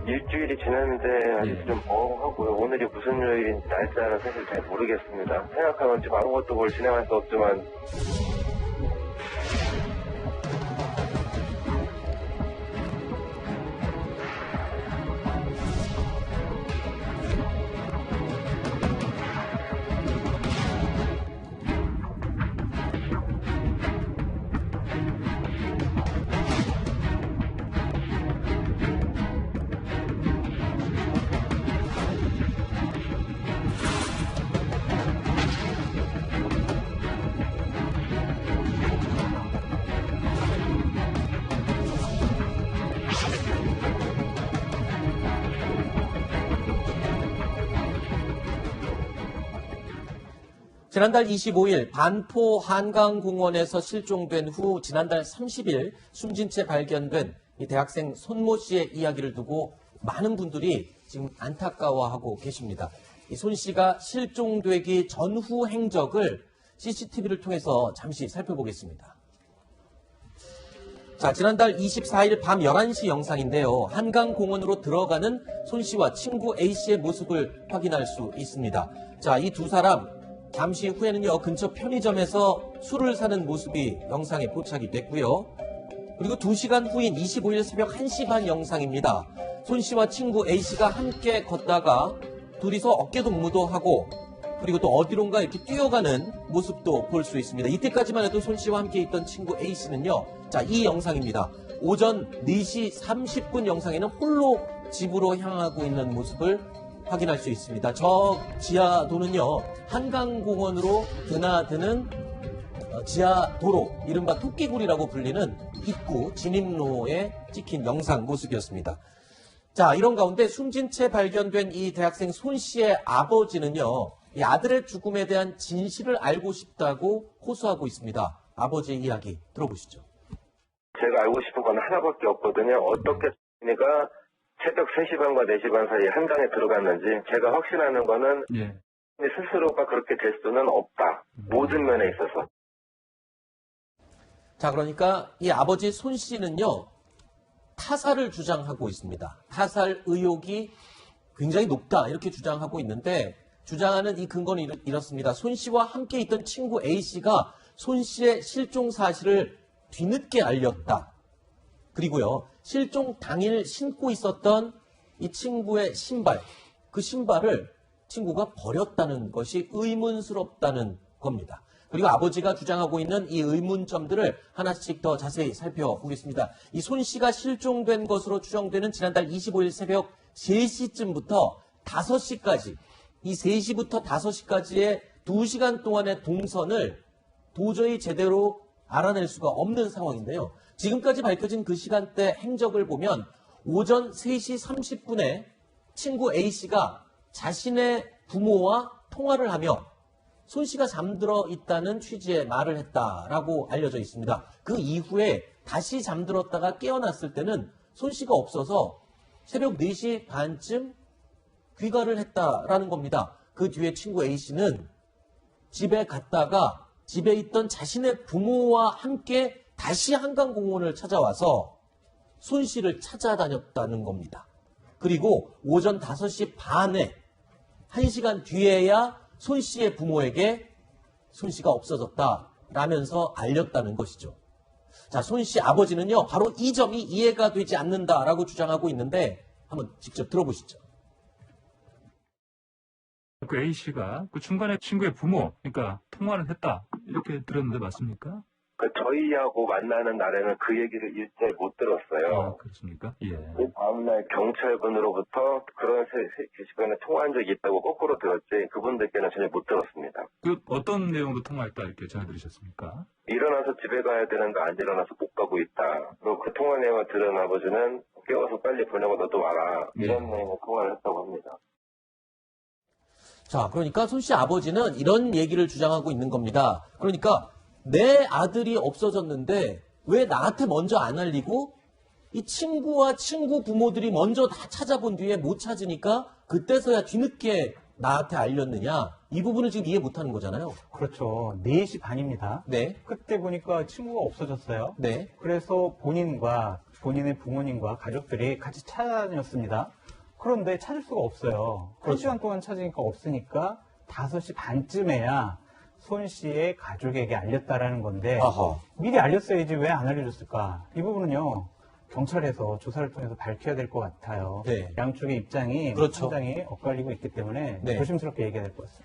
일주일이 지났는데 아직 좀 멍하고요. 오늘이 무슨 요일인지 날짜는 사실 잘 모르겠습니다. 생각하면 지금 아무것도 뭘 진행할 수 없지만 지난달 25일 반포 한강공원에서 실종된 후 지난달 30일 숨진 채 발견된 이 대학생 손모 씨의 이야기를 두고 많은 분들이 지금 안타까워하고 계십니다. 이 손 씨가 실종되기 전후 행적을 CCTV를 통해서 잠시 살펴보겠습니다. 자, 지난달 24일 밤 11시 영상인데요. 한강공원으로 들어가는 손 씨와 친구 A 씨의 모습을 확인할 수 있습니다. 자, 이 두 사람 잠시 후에는요, 근처 편의점에서 술을 사는 모습이 영상에 포착이 됐고요. 그리고 2시간 후인 25일 새벽 1시 반 영상입니다. 손 씨와 친구 A 씨가 함께 걷다가 둘이서 어깨동무도 하고 그리고 또 어디론가 이렇게 뛰어가는 모습도 볼 수 있습니다. 이때까지만 해도 손 씨와 함께 있던 친구 A 씨는요. 자, 이 영상입니다. 오전 4시 30분 영상에는 홀로 집으로 향하고 있는 모습을 확인할 수 있습니다. 저 지하도는요, 한강공원으로 드나드는 지하도로, 이른바 토끼굴이라고 불리는 입구 진입로에 찍힌 영상 모습이었습니다. 자, 이런 가운데 숨진 채 발견된 이 대학생 손 씨의 아버지는요, 이 아들의 죽음에 대한 진실을 알고 싶다고 호소하고 있습니다. 아버지의 이야기 들어보시죠. 제가 알고 싶은 건 하나밖에 없거든요. 어떻게 내가 새벽 3시 반과 4시 반 사이에 한강에 들어갔는지 제가 확신하는 거는 스스로가 그렇게 될 수는 없다. 모든 면에 있어서. 자, 그러니까 이 아버지 손 씨는요, 타살을 주장하고 있습니다. 타살 의혹이 굉장히 높다 이렇게 주장하고 있는데 주장하는 이 근거는 이렇습니다. 손 씨와 함께 있던 친구 A 씨가 손 씨의 실종 사실을 뒤늦게 알렸다. 그리고요, 실종 당일 신고 있었던 이 친구의 신발, 그 신발을 친구가 버렸다는 것이 의문스럽다는 겁니다. 그리고 아버지가 주장하고 있는 이 의문점들을 하나씩 더 자세히 살펴보겠습니다. 이 손 씨가 실종된 것으로 추정되는 지난달 25일 새벽 3시쯤부터 5시까지, 이 3시부터 5시까지의 2시간 동안의 동선을 도저히 제대로 알아낼 수가 없는 상황인데요. 지금까지 밝혀진 그 시간대 행적을 보면 오전 3시 30분에 친구 A씨가 자신의 부모와 통화를 하며 손 씨가 잠들어 있다는 취지의 말을 했다라고 알려져 있습니다. 그 이후에 다시 잠들었다가 깨어났을 때는 손 씨가 없어서 새벽 4시 반쯤 귀가를 했다라는 겁니다. 그 뒤에 친구 A씨는 집에 갔다가 집에 있던 자신의 부모와 함께 다시 한강공원을 찾아와서 손 씨를 찾아다녔다는 겁니다. 그리고 오전 5시 반에 1시간 뒤에야 손 씨의 부모에게 손 씨가 없어졌다라면서 알렸다는 것이죠. 자, 손 씨 아버지는요, 바로 이 점이 이해가 되지 않는다라고 주장하고 있는데 한번 직접 들어보시죠. 그 A씨가 그 중간에 친구의 부모, 그러니까 통화를 했다 이렇게 들었는데 맞습니까? 저희하고 만나는 날에는 그 얘기를 일절 못 들었어요. 아, 그렇습니까? 예. 그 다음날 경찰분으로부터 그런 시간에 통화한 적이 있다고 거꾸로 들었지 그분들께는 전혀 못 들었습니다. 그 어떤 내용으로 통화했다 이렇게 전해 들으셨습니까? 일어나서 집에 가야 되는데 안 일어나서 못 가고 있다. 그리고 그 통화 내용을 들은 아버지는 깨워서 빨리 보내고 너도 와라. 이런 내용의 통화를 했다고 합니다. 자, 그러니까 손 씨 아버지는 이런 얘기를 주장하고 있는 겁니다. 그러니까 내 아들이 없어졌는데 왜 나한테 먼저 안 알리고 이 친구와 친구 부모들이 먼저 다 찾아본 뒤에 못 찾으니까 그때서야 뒤늦게 나한테 알렸느냐? 이 부분을 지금 이해 못하는 거잖아요. 그렇죠. 4시 반입니다. 네, 그때 보니까 친구가 없어졌어요. 네, 그래서 본인과 본인의 부모님과 가족들이 같이 찾아다녔습니다. 그런데 찾을 수가 없어요. 그렇죠. 1시간 동안 찾으니까 없으니까 5시 반쯤에야 손 씨의 가족에게 알렸다라는 건데 아하. 미리 알렸어야지 왜 안 알려줬을까? 이 부분은요. 경찰에서 조사를 통해서 밝혀야 될 것 같아요. 네. 양쪽의 입장이 그렇죠. 상당히 엇갈리고 있기 때문에 네. 조심스럽게 얘기해야 될 것 같습니다.